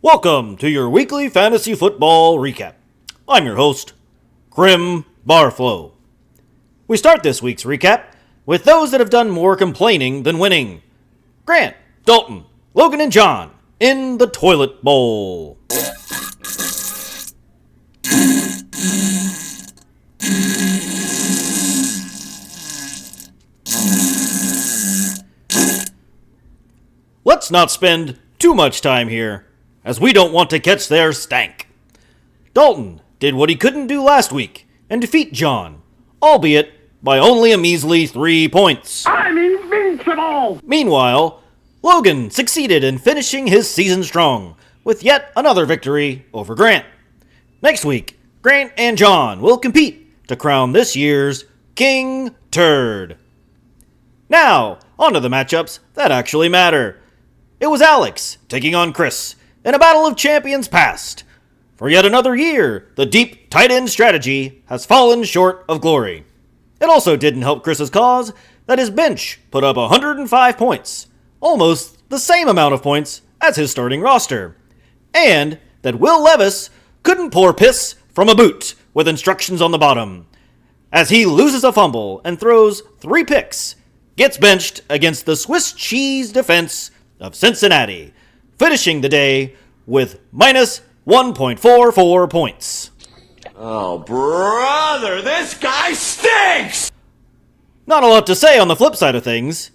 Welcome to your weekly fantasy football recap. I'm your host, Grim Barflow. We start this week's recap with those that have done more complaining than winning. Grant, Dalton, Logan, and John in the Toilet Bowl. Let's not spend too much time here, as we don't want to catch their stank. Dalton did what he couldn't do last week and defeat John, albeit by only a measly 3 points. I'm invincible! Meanwhile, Logan succeeded in finishing his season strong with yet another victory over Grant. Next week, Grant and John will compete to crown this year's King Turd. Now, on to the matchups that actually matter. It was Alex taking on Chris in a battle of champions past. For yet another year, the deep tight end strategy has fallen short of glory. It also didn't help Chris's cause that his bench put up 105 points, almost the same amount of points as his starting roster, and that Will Levis couldn't pour piss from a boot with instructions on the bottom, as he loses a fumble and throws 3 picks, gets benched against the Swiss cheese defense of Cincinnati, finishing the day with minus 1.44 points. Oh, brother, this guy stinks! Not a lot to say on the flip side of things.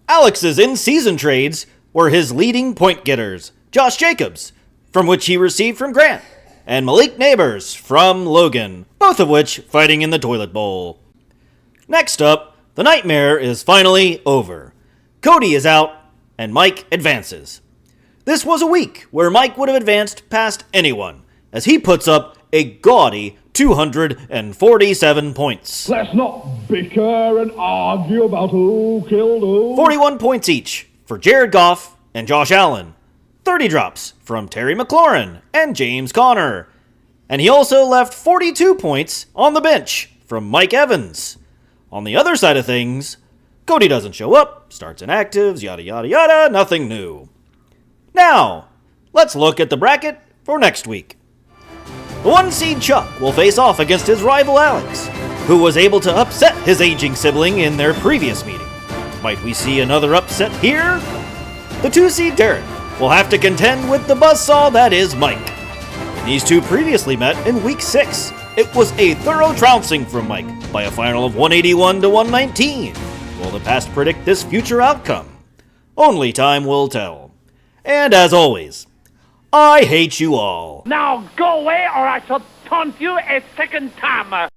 Alex's in-season trades were his leading point getters, Josh Jacobs, from which he received from Grant, and Malik Neighbors from Logan, both of which fighting in the toilet bowl. Next up, the nightmare is finally over. Cody is out, and Mike advances. This was a week where Mike would have advanced past anyone, as he puts up a gaudy 247 points. Let's not bicker and argue about who killed who. 41 points each for Jared Goff and Josh Allen. 30 drops from Terry McLaurin and James Conner. And he also left 42 points on the bench from Mike Evans. On the other side of things, Cody doesn't show up, starts inactives, yada yada yada, nothing new. Now, let's look at the bracket for next week. The 1-seed Chuck will face off against his rival Alex, who was able to upset his aging sibling in their previous meeting. Might we see another upset here? The 2-seed Derek will have to contend with the buzzsaw that is Mike. These two previously met in week 6. It was a thorough trouncing from Mike by a final of 181 to 119. Will the past predict this future outcome? Only time will tell. And as always, I hate you all. Now go away or I shall taunt you a second time.